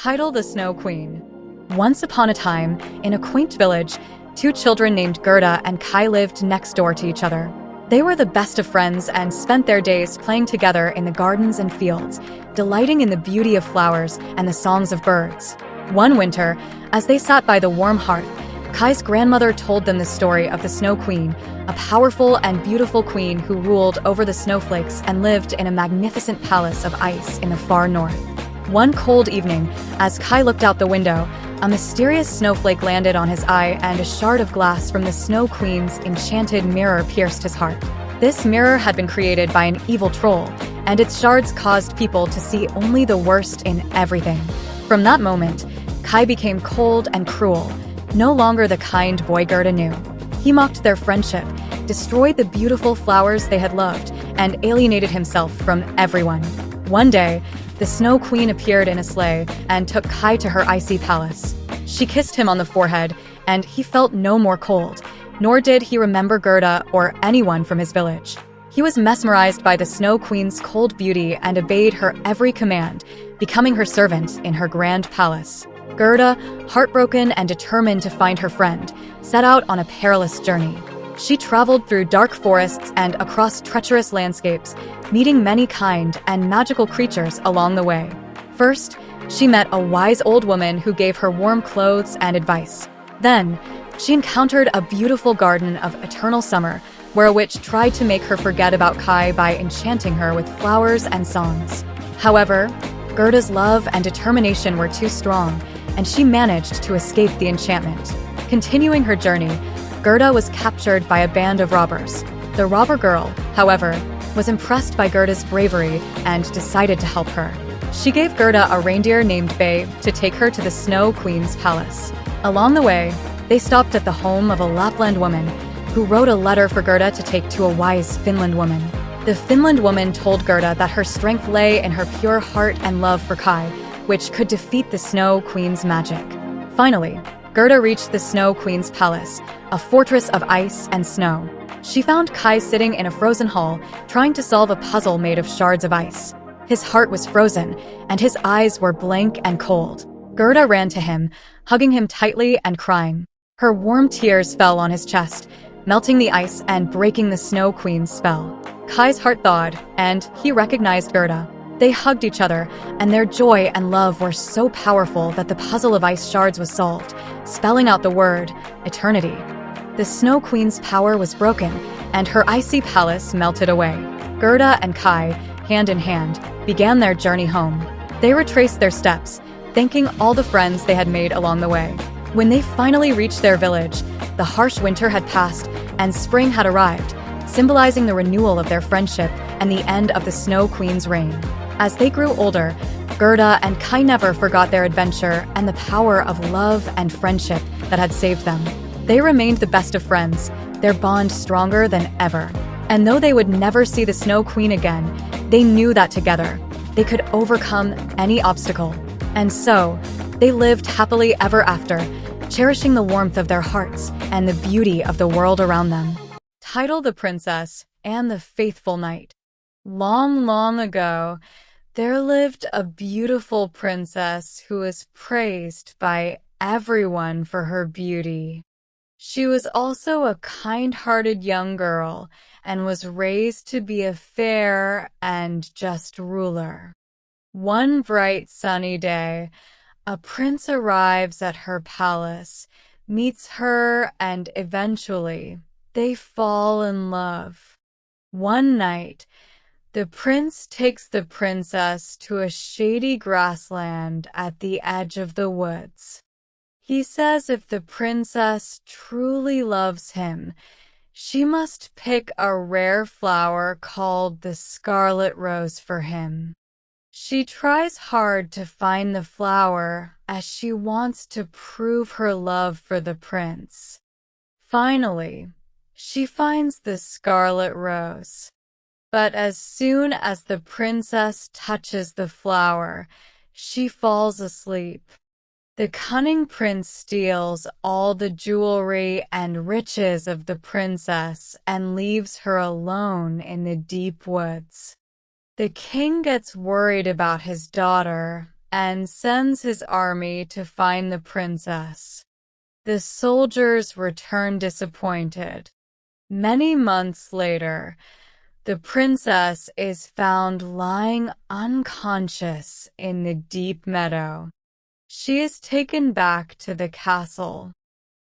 Title: The Snow Queen. Once upon a time, in a quaint village, two children named Gerda and Kai lived next door to each other. They were the best of friends and spent their days playing together in the gardens and fields, delighting in the beauty of flowers and the songs of birds. One winter, as they sat by the warm hearth, Kai's grandmother told them the story of the Snow Queen, a powerful and beautiful queen who ruled over the snowflakes and lived in a magnificent palace of ice in the far north. One cold evening, as Kai looked out the window, a mysterious snowflake landed on his eye and a shard of glass from the Snow Queen's enchanted mirror pierced his heart. This mirror had been created by an evil troll, and its shards caused people to see only the worst in everything. From that moment, Kai became cold and cruel, no longer the kind boy Gerda knew. He mocked their friendship, destroyed the beautiful flowers they had loved, and alienated himself from everyone. One day, the Snow Queen appeared in a sleigh and took Kai to her icy palace. She kissed him on the forehead, and he felt no more cold, nor did he remember Gerda or anyone from his village. He was mesmerized by the Snow Queen's cold beauty and obeyed her every command, becoming her servant in her grand palace. Gerda, heartbroken and determined to find her friend, set out on a perilous journey. She traveled through dark forests and across treacherous landscapes, meeting many kind and magical creatures along the way. First, she met a wise old woman who gave her warm clothes and advice. Then, she encountered a beautiful garden of eternal summer, where a witch tried to make her forget about Kai by enchanting her with flowers and songs. However, Gerda's love and determination were too strong, and she managed to escape the enchantment. Continuing her journey, Gerda was captured by a band of robbers. The robber girl, however, was impressed by Gerda's bravery and decided to help her. She gave Gerda a reindeer named Bay to take her to the Snow Queen's palace. Along the way, they stopped at the home of a Lapland woman who wrote a letter for Gerda to take to a wise Finland woman. The Finland woman told Gerda that her strength lay in her pure heart and love for Kai, which could defeat the Snow Queen's magic. Finally, Gerda reached the Snow Queen's palace, a fortress of ice and snow. She found Kai sitting in a frozen hall, trying to solve a puzzle made of shards of ice. His heart was frozen, and his eyes were blank and cold. Gerda ran to him, hugging him tightly and crying. Her warm tears fell on his chest, melting the ice and breaking the Snow Queen's spell. Kai's heart thawed, and he recognized Gerda. They hugged each other, and their joy and love were so powerful that the puzzle of ice shards was solved, spelling out the word, eternity. The Snow Queen's power was broken, and her icy palace melted away. Gerda and Kai, hand in hand, began their journey home. They retraced their steps, thanking all the friends they had made along the way. When they finally reached their village, the harsh winter had passed, and spring had arrived, symbolizing the renewal of their friendship and the end of the Snow Queen's reign. As they grew older, Gerda and Kai never forgot their adventure and the power of love and friendship that had saved them. They remained the best of friends, their bond stronger than ever. And though they would never see the Snow Queen again, they knew that together, they could overcome any obstacle. And so, they lived happily ever after, cherishing the warmth of their hearts and the beauty of the world around them. Title: The Princess and the Faithful Knight. Long, long ago, there lived a beautiful princess who was praised by everyone for her beauty. She was also a kind-hearted young girl and was raised to be a fair and just ruler. One bright sunny day, a prince arrives at her palace, meets her, and eventually, they fall in love. One night, the prince takes the princess to a shady grassland at the edge of the woods. He says if the princess truly loves him, she must pick a rare flower called the scarlet rose for him. She tries hard to find the flower as she wants to prove her love for the prince. Finally, she finds the scarlet rose. But as soon as the princess touches the flower, she falls asleep. The cunning prince steals all the jewelry and riches of the princess and leaves her alone in the deep woods. The king gets worried about his daughter and sends his army to find the princess. The soldiers return disappointed. Many months later, the princess is found lying unconscious in the deep meadow. She is taken back to the castle.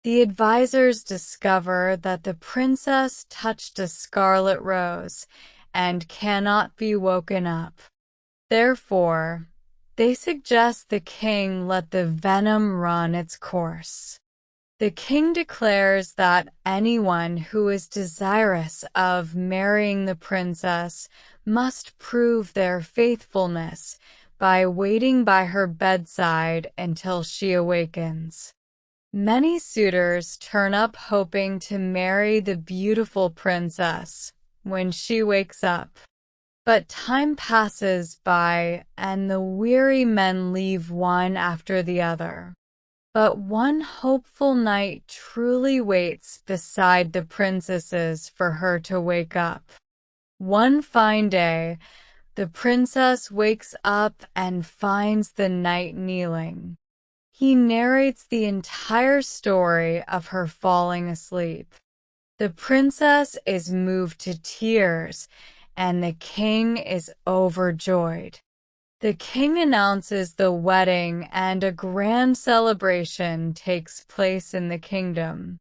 The advisors discover that the princess touched a scarlet rose and cannot be woken up. Therefore, they suggest the king let the venom run its course. The king declares that anyone who is desirous of marrying the princess must prove their faithfulness by waiting by her bedside until she awakens. Many suitors turn up hoping to marry the beautiful princess when she wakes up. But time passes by and the weary men leave one after the other. But one hopeful night truly waits beside the princesses for her to wake up. One fine day, the princess wakes up and finds the knight kneeling. He narrates the entire story of her falling asleep. The princess is moved to tears, and the king is overjoyed. The king announces the wedding, and a grand celebration takes place in the kingdom.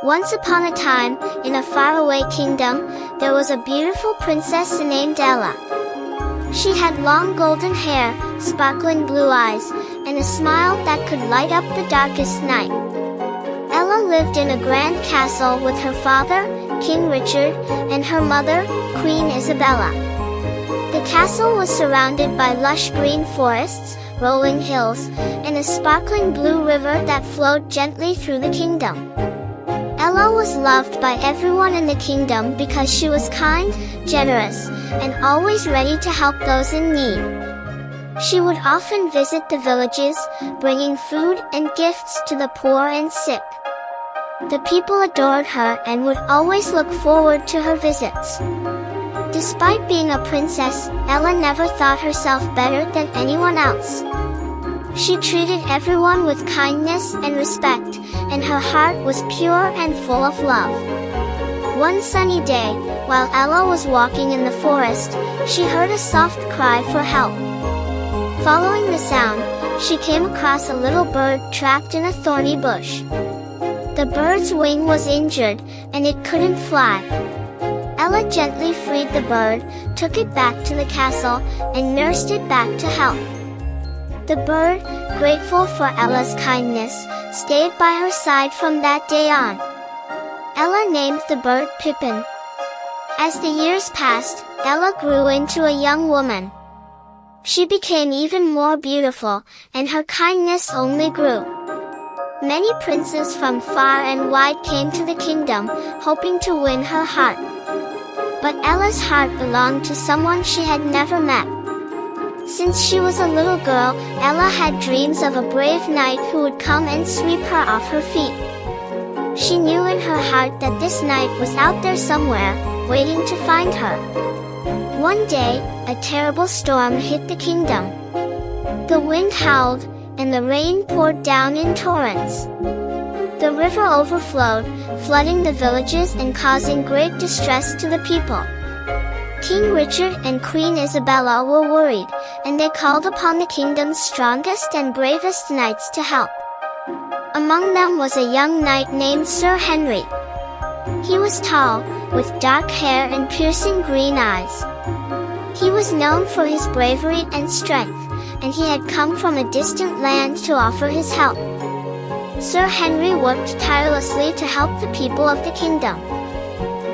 Once upon a time, in a faraway kingdom, there was a beautiful princess named Ella. She had long golden hair, sparkling blue eyes, and a smile that could light up the darkest night. Ella lived in a grand castle with her father, King Richard, and her mother, Queen Isabella. The castle was surrounded by lush green forests, rolling hills, and a sparkling blue river that flowed gently through the kingdom. Ella was loved by everyone in the kingdom because she was kind, generous, and always ready to help those in need. She would often visit the villages, bringing food and gifts to the poor and sick. The people adored her and would always look forward to her visits. Despite being a princess, Ella never thought herself better than anyone else. She treated everyone with kindness and respect, and her heart was pure and full of love. One sunny day, while Ella was walking in the forest, she heard a soft cry for help. Following the sound, she came across a little bird trapped in a thorny bush. The bird's wing was injured, and it couldn't fly. Ella gently freed the bird, took it back to the castle, and nursed it back to health. The bird, grateful for Ella's kindness, stayed by her side from that day on. Ella named the bird Pippin. As the years passed, Ella grew into a young woman. She became even more beautiful, and her kindness only grew. Many princes from far and wide came to the kingdom, hoping to win her heart. But Ella's heart belonged to someone she had never met. Since she was a little girl, Ella had dreams of a brave knight who would come and sweep her off her feet. She knew in her heart that this knight was out there somewhere, waiting to find her. One day, a terrible storm hit the kingdom. The wind howled, and the rain poured down in torrents. The river overflowed, flooding the villages and causing great distress to the people. King Richard and Queen Isabella were worried, and they called upon the kingdom's strongest and bravest knights to help. Among them was a young knight named Sir Henry. He was tall, with dark hair and piercing green eyes. He was known for his bravery and strength, and he had come from a distant land to offer his help. Sir Henry worked tirelessly to help the people of the kingdom.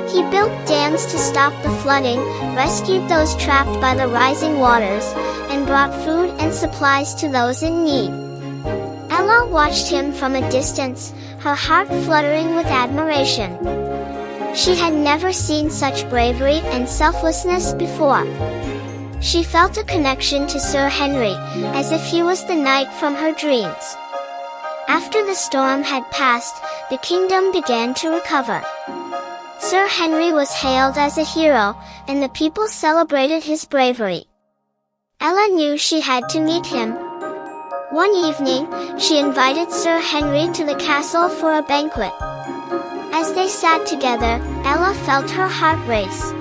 He built dams to stop the flooding, rescued those trapped by the rising waters, and brought food and supplies to those in need. Ella watched him from a distance, her heart fluttering with admiration. She had never seen such bravery and selflessness before. She felt a connection to Sir Henry, as if he was the knight from her dreams. After the storm had passed, the kingdom began to recover. Sir Henry was hailed as a hero, and the people celebrated his bravery. Ella knew she had to meet him. One evening, she invited Sir Henry to the castle for a banquet. As they sat together, Ella felt her heart race.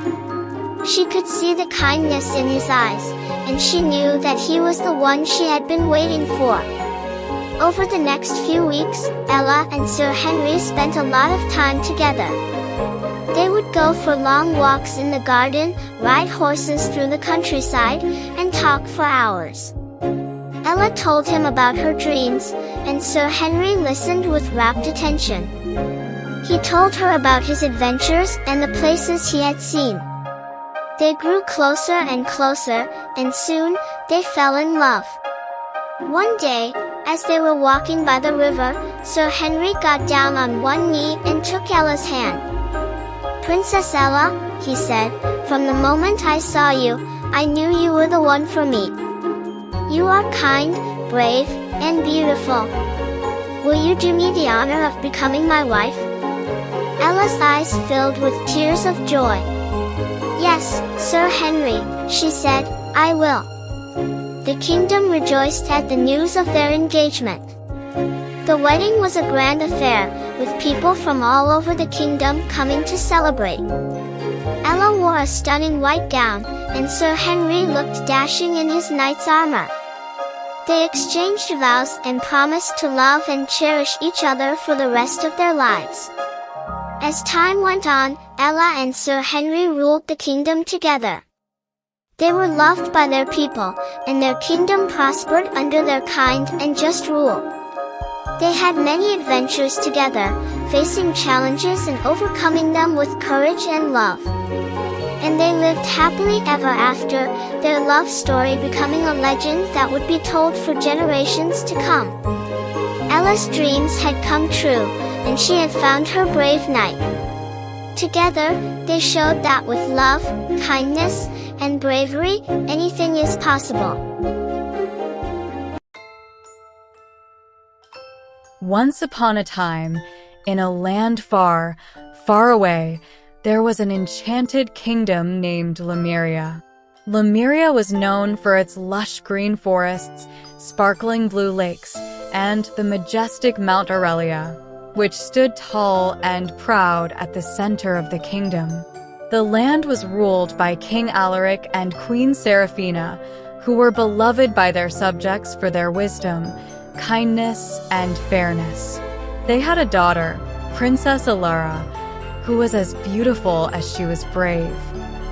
She could see the kindness in his eyes, and she knew that he was the one she had been waiting for. Over the next few weeks, Ella and Sir Henry spent a lot of time together. They would go for long walks in the garden, ride horses through the countryside, and talk for hours. Ella told him about her dreams, and Sir Henry listened with rapt attention. He told her about his adventures and the places he had seen. They grew closer and closer, and soon, they fell in love. One day, as they were walking by the river, Sir Henry got down on one knee and took Ella's hand. "Princess Ella," he said, "from the moment I saw you, I knew you were the one for me. You are kind, brave, and beautiful. Will you do me the honor of becoming my wife?" Ella's eyes filled with tears of joy. "Yes, Sir Henry," she said, "I will." The kingdom rejoiced at the news of their engagement. The wedding was a grand affair, with people from all over the kingdom coming to celebrate. Ella wore a stunning white gown, and Sir Henry looked dashing in his knight's armor. They exchanged vows and promised to love and cherish each other for the rest of their lives. As time went on, Ella and Sir Henry ruled the kingdom together. They were loved by their people, and their kingdom prospered under their kind and just rule. They had many adventures together, facing challenges and overcoming them with courage and love. And they lived happily ever after, their love story becoming a legend that would be told for generations to come. Ella's dreams had come true, and she had found her brave knight. Together, they showed that with love, kindness, and bravery, anything is possible. Once upon a time, in a land far, far away, there was an enchanted kingdom named Lemuria. Lemuria was known for its lush green forests, sparkling blue lakes, and the majestic Mount Aurelia, which stood tall and proud at the center of the kingdom. The land was ruled by King Alaric and Queen Seraphina, who were beloved by their subjects for their wisdom, kindness, and fairness. They had a daughter, Princess Alara, who was as beautiful as she was brave.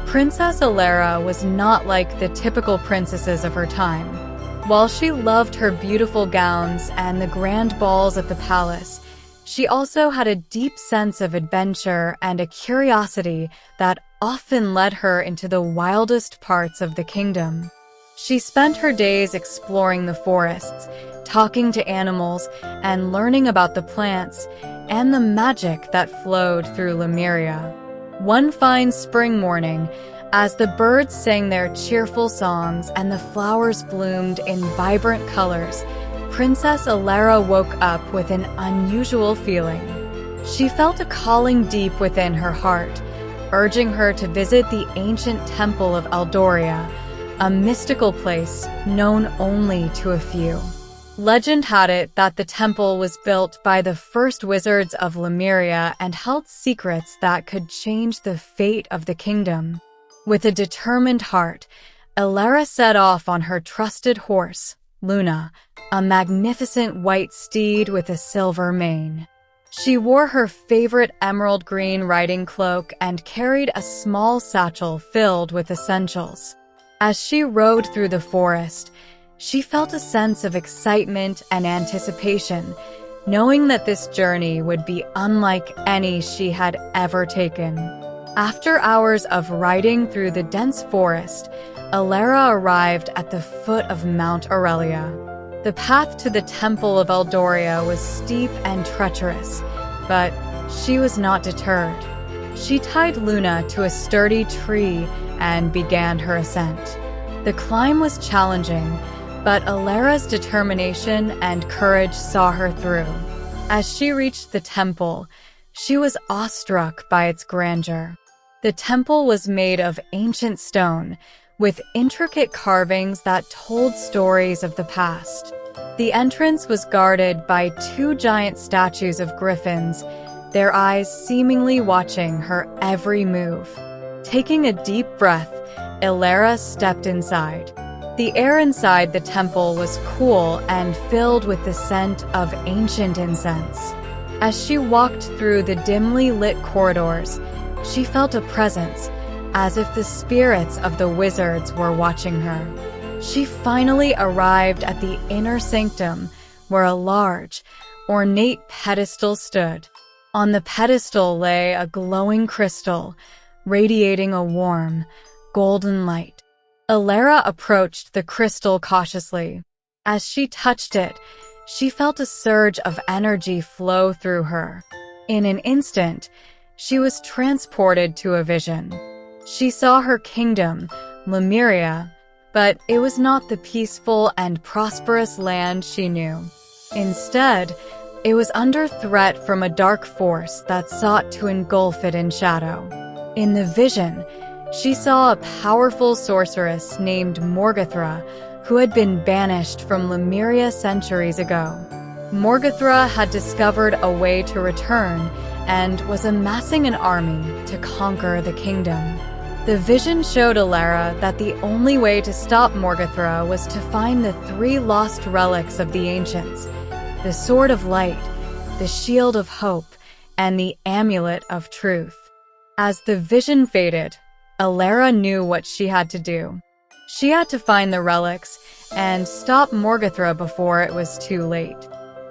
Princess Alara was not like the typical princesses of her time. While she loved her beautiful gowns and the grand balls at the palace, she also had a deep sense of adventure and a curiosity that often led her into the wildest parts of the kingdom. She spent her days exploring the forests, talking to animals, and learning about the plants and the magic that flowed through Lemuria. One fine spring morning, as the birds sang their cheerful songs and the flowers bloomed in vibrant colors, Princess Alara woke up with an unusual feeling. She felt a calling deep within her heart, urging her to visit the ancient temple of Eldoria, a mystical place known only to a few. Legend had it that the temple was built by the first wizards of Lemuria and held secrets that could change the fate of the kingdom. With a determined heart, Alara set off on her trusted horse, Luna, a magnificent white steed with a silver mane. She wore her favorite emerald green riding cloak and carried a small satchel filled with essentials. As she rode through the forest, she felt a sense of excitement and anticipation, knowing that this journey would be unlike any she had ever taken. After hours of riding through the dense forest, Alara arrived at the foot of Mount Aurelia. The path to the Temple of Eldoria was steep and treacherous, but she was not deterred. She tied Luna to a sturdy tree and began her ascent. The climb was challenging, but Alara's determination and courage saw her through. As she reached the temple, she was awestruck by its grandeur. The temple was made of ancient stone, with intricate carvings that told stories of the past. The entrance was guarded by two giant statues of griffins, their eyes seemingly watching her every move. Taking a deep breath, Elara stepped inside. The air inside the temple was cool and filled with the scent of ancient incense. As she walked through the dimly lit corridors, she felt a presence, as if the spirits of the wizards were watching her. She finally arrived at the inner sanctum, where a large, ornate pedestal stood. On the pedestal lay a glowing crystal, radiating a warm, golden light. Elara approached the crystal cautiously. As she touched it, she felt a surge of energy flow through her. In an instant, she was transported to a vision. She saw her kingdom, Lemuria, but it was not the peaceful and prosperous land she knew. Instead, it was under threat from a dark force that sought to engulf it in shadow. In the vision, she saw a powerful sorceress named Morgothra, who had been banished from Lemuria centuries ago. Morgothra had discovered a way to return and was amassing an army to conquer the kingdom. The vision showed Elara that the only way to stop Morgothra was to find the three lost relics of the ancients: the Sword of Light, the Shield of Hope, and the Amulet of Truth. As the vision faded, Elara knew what she had to do. She had to find the relics and stop Morgothra before it was too late.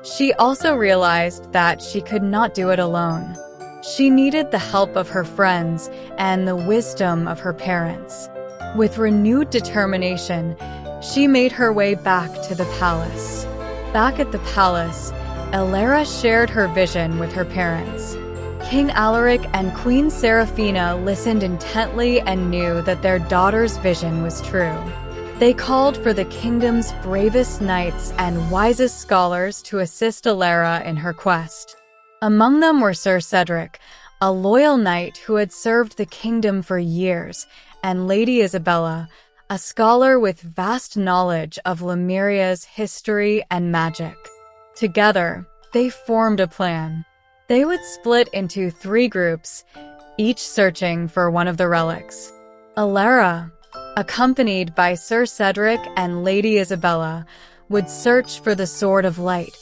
She also realized that she could not do it alone. She needed the help of her friends and the wisdom of her parents. With renewed determination, she made her way back to the palace. Back at the palace, Elara shared her vision with her parents. King Alaric and Queen Seraphina listened intently and knew that their daughter's vision was true. They called for the kingdom's bravest knights and wisest scholars to assist Elara in her quest. Among them were Sir Cedric, a loyal knight who had served the kingdom for years, and Lady Isabella, a scholar with vast knowledge of Lemuria's history and magic. Together, they formed a plan. They would split into 3 groups, each searching for one of the relics. Elara, accompanied by Sir Cedric and Lady Isabella, would search for the Sword of Light,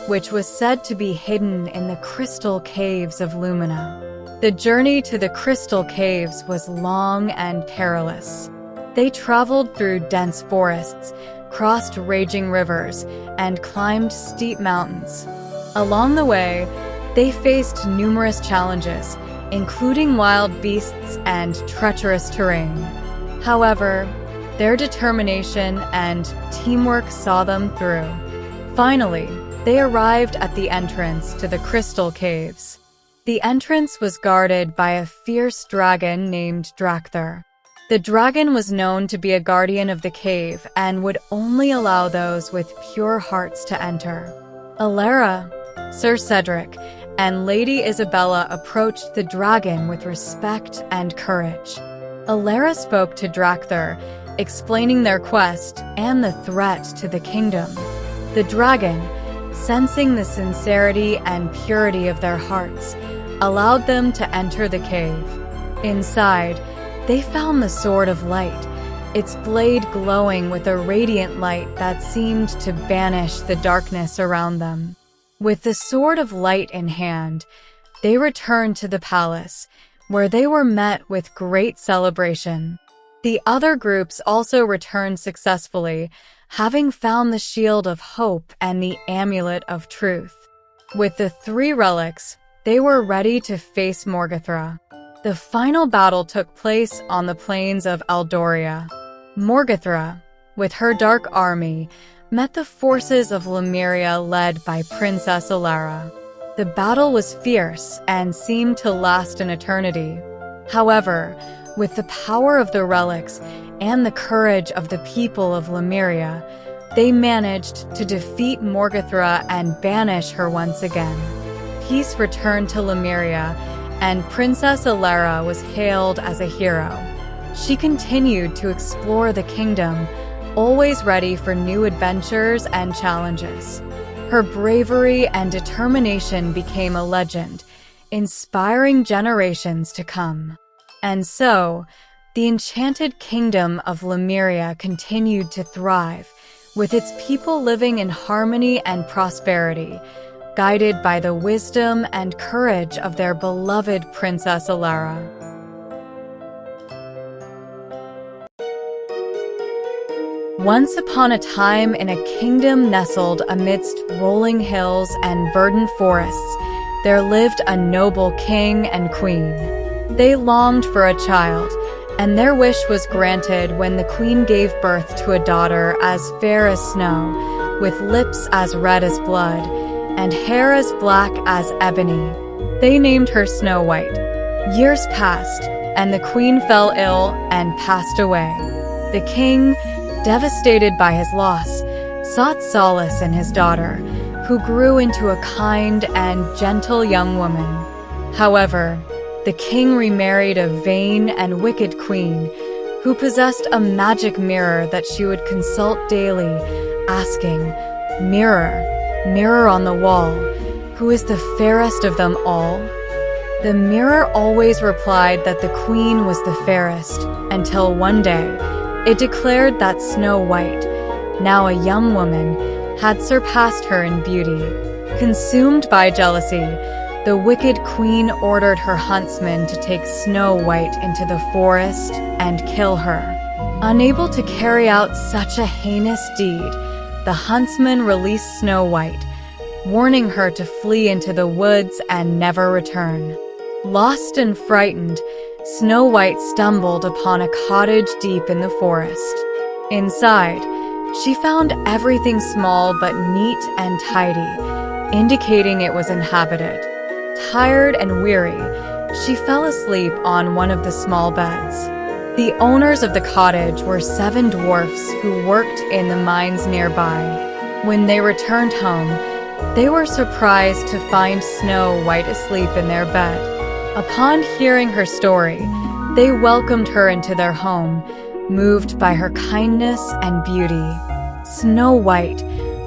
which was said to be hidden in the crystal caves of Lumina. The journey to the crystal caves was long and perilous. They traveled through dense forests, crossed raging rivers, and climbed steep mountains. Along the way, they faced numerous challenges, including wild beasts and treacherous terrain. However, their determination and teamwork saw them through. Finally, they arrived at the entrance to the Crystal Caves. The entrance was guarded by a fierce dragon named Drakthur. The dragon was known to be a guardian of the cave and would only allow those with pure hearts to enter. Elara, Sir Cedric, and Lady Isabella approached the dragon with respect and courage. Elara spoke to Drakthur, explaining their quest and the threat to the kingdom. The dragon, sensing the sincerity and purity of their hearts, allowed them to enter the cave. Inside, they found the Sword of Light, its blade glowing with a radiant light that seemed to banish the darkness around them. With the Sword of Light in hand, they returned to the palace, where they were met with great celebration. The other groups also returned successfully, having found the Shield of Hope and the Amulet of Truth. With the 3 relics, they were ready to face Morgothra. The final battle took place on the plains of Aldoria. Morgothra, with her dark army, met the forces of Lemuria led by Princess Elara. The battle was fierce and seemed to last an eternity. However, with the power of the relics and the courage of the people of Lemuria, they managed to defeat Morgothra and banish her once again. Peace returned to Lemuria, and Princess Elara was hailed as a hero. she continued to explore the kingdom, always ready for new adventures and challenges. Her bravery and determination became a legend, inspiring generations to come. And so, the enchanted kingdom of Lemuria continued to thrive, with its people living in harmony and prosperity, guided by the wisdom and courage of their beloved Princess Alara. Once upon a time, in a kingdom nestled amidst rolling hills and verdant forests, there lived a noble king and queen. They longed for a child, and their wish was granted when the queen gave birth to a daughter as fair as snow, with lips as red as blood, and hair as black as ebony. They named her Snow White. Years passed, and the queen fell ill and passed away. The king, devastated by his loss, sought solace in his daughter, who grew into a kind and gentle young woman. However, the king remarried a vain and wicked queen, who possessed a magic mirror that she would consult daily, asking, "Mirror, mirror on the wall, who is the fairest of them all?" The mirror always replied that the queen was the fairest, until one day, it declared that Snow White, now a young woman, had surpassed her in beauty. Consumed by jealousy, the wicked queen ordered her huntsman to take Snow White into the forest and kill her. Unable to carry out such a heinous deed, the huntsman released Snow White, warning her to flee into the woods and never return. Lost and frightened, Snow White stumbled upon a cottage deep in the forest. Inside, she found everything small but neat and tidy, indicating it was inhabited. Tired and weary, she fell asleep on one of the small beds. The owners of the cottage were 7 dwarfs who worked in the mines nearby. When they returned home, they were surprised to find Snow White asleep in their bed. Upon hearing her story, they welcomed her into their home, moved by her kindness and beauty. Snow White,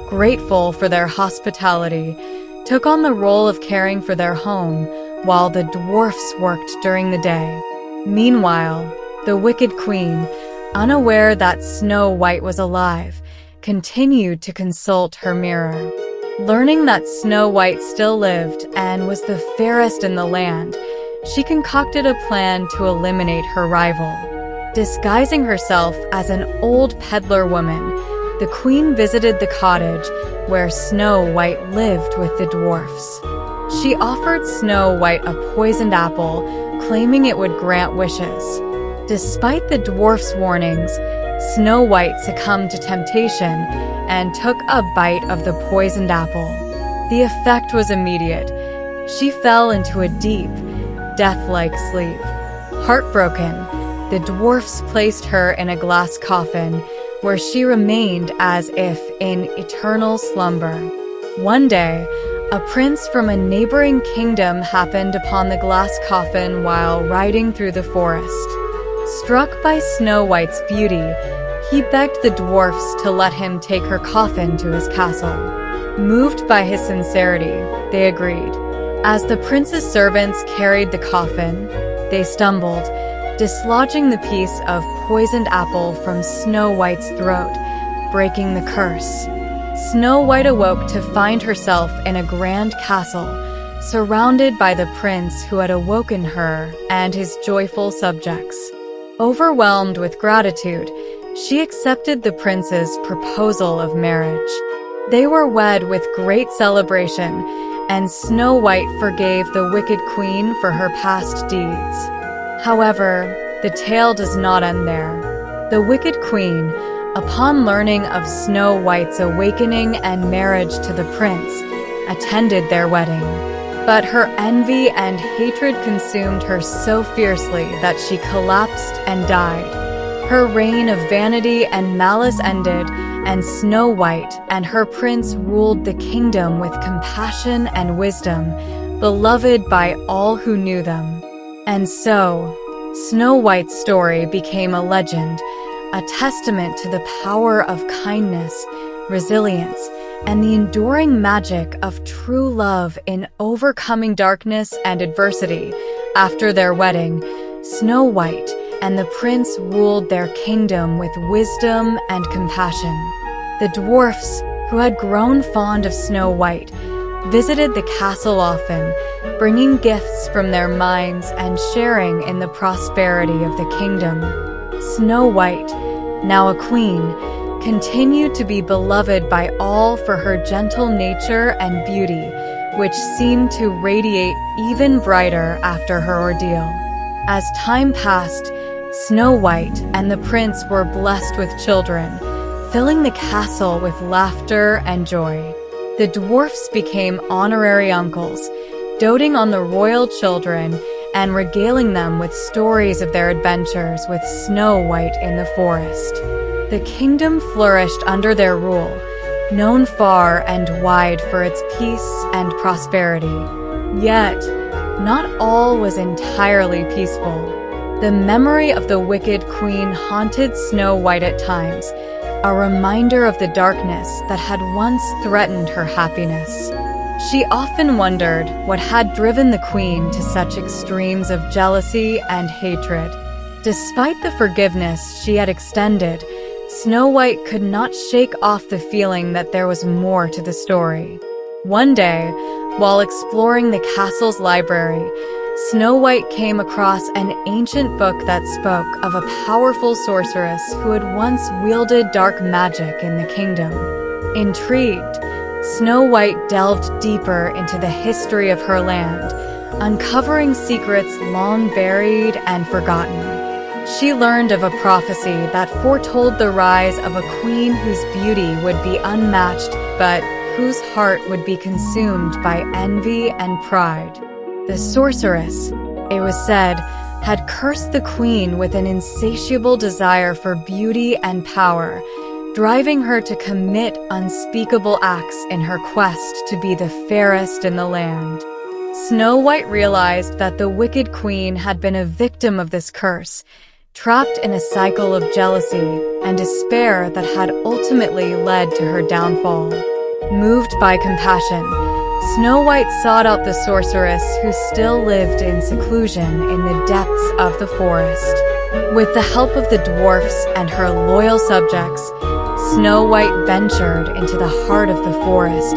grateful for their hospitality, took on the role of caring for their home while the dwarfs worked during the day. Meanwhile, the wicked queen, unaware that Snow White was alive, continued to consult her mirror. Learning that Snow White still lived and was the fairest in the land, she concocted a plan to eliminate her rival. Disguising herself as an old peddler woman, the queen visited the cottage where Snow White lived with the dwarfs. She offered Snow White a poisoned apple, claiming it would grant wishes. Despite the dwarfs' warnings, Snow White succumbed to temptation and took a bite of the poisoned apple. The effect was immediate. She fell into a deep, death-like sleep. Heartbroken, the dwarfs placed her in a glass coffin, where she remained as if in eternal slumber. One day, a prince from a neighboring kingdom happened upon the glass coffin while riding through the forest. Struck by Snow White's beauty, he begged the dwarfs to let him take her coffin to his castle. Moved by his sincerity, they agreed. As the prince's servants carried the coffin, they stumbled, dislodging the piece of poisoned apple from Snow White's throat, breaking the curse. Snow White awoke to find herself in a grand castle, surrounded by the prince who had awoken her and his joyful subjects. Overwhelmed with gratitude, she accepted the prince's proposal of marriage. They were wed with great celebration, and Snow White forgave the wicked queen for her past deeds. However, the tale does not end there. The wicked queen, upon learning of Snow White's awakening and marriage to the prince, attended their wedding. But her envy and hatred consumed her so fiercely that she collapsed and died. Her reign of vanity and malice ended, and Snow White and her prince ruled the kingdom with compassion and wisdom, beloved by all who knew them. And so, Snow White's story became a legend, a testament to the power of kindness, resilience, and the enduring magic of true love in overcoming darkness and adversity. After their wedding, Snow White and the prince ruled their kingdom with wisdom and compassion. The dwarfs, who had grown fond of Snow White, visited the castle often, bringing gifts from their mines and sharing in the prosperity of the kingdom. Snow White, now a queen, continued to be beloved by all for her gentle nature and beauty, which seemed to radiate even brighter after her ordeal. As time passed, Snow White and the prince were blessed with children, filling the castle with laughter and joy. The dwarfs became honorary uncles, doting on the royal children and regaling them with stories of their adventures with Snow White in the forest. The kingdom flourished under their rule, known far and wide for its peace and prosperity. Yet, not all was entirely peaceful. The memory of the wicked queen haunted Snow White at times, a reminder of the darkness that had once threatened her happiness. She often wondered what had driven the queen to such extremes of jealousy and hatred. Despite the forgiveness she had extended, Snow White could not shake off the feeling that there was more to the story. One day, while exploring the castle's library, Snow White came across an ancient book that spoke of a powerful sorceress who had once wielded dark magic in the kingdom. Intrigued, Snow White delved deeper into the history of her land, uncovering secrets long buried and forgotten. She learned of a prophecy that foretold the rise of a queen whose beauty would be unmatched, but whose heart would be consumed by envy and pride. The sorceress, it was said, had cursed the queen with an insatiable desire for beauty and power, driving her to commit unspeakable acts in her quest to be the fairest in the land. Snow White realized that the wicked queen had been a victim of this curse, trapped in a cycle of jealousy and despair that had ultimately led to her downfall. Moved by compassion, Snow White sought out the sorceress who still lived in seclusion in the depths of the forest. With the help of the dwarfs and her loyal subjects, Snow White ventured into the heart of the forest,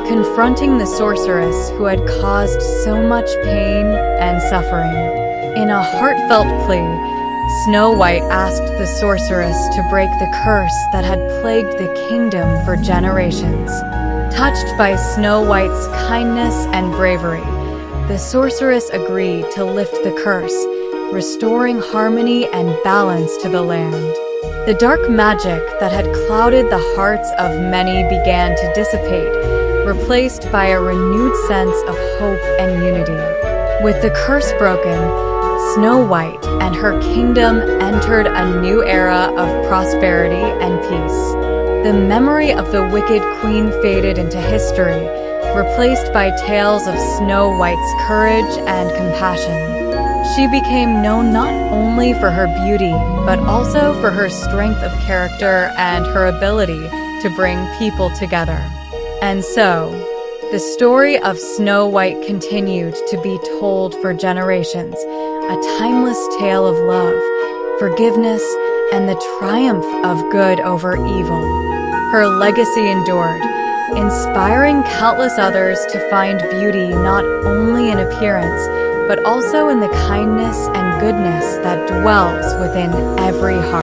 confronting the sorceress who had caused so much pain and suffering. In a heartfelt plea, Snow White asked the sorceress to break the curse that had plagued the kingdom for generations. Touched by Snow White's kindness and bravery, the sorceress agreed to lift the curse, restoring harmony and balance to the land. The dark magic that had clouded the hearts of many began to dissipate, replaced by a renewed sense of hope and unity. With the curse broken, Snow White and her kingdom entered a new era of prosperity and peace. The memory of the wicked queen faded into history, replaced by tales of Snow White's courage and compassion. She became known not only for her beauty, but also for her strength of character and her ability to bring people together. And so, the story of Snow White continued to be told for generations, a timeless tale of love, forgiveness, and the triumph of good over evil. Her legacy endured, inspiring countless others to find beauty not only in appearance, but also in the kindness and goodness that dwells within every heart.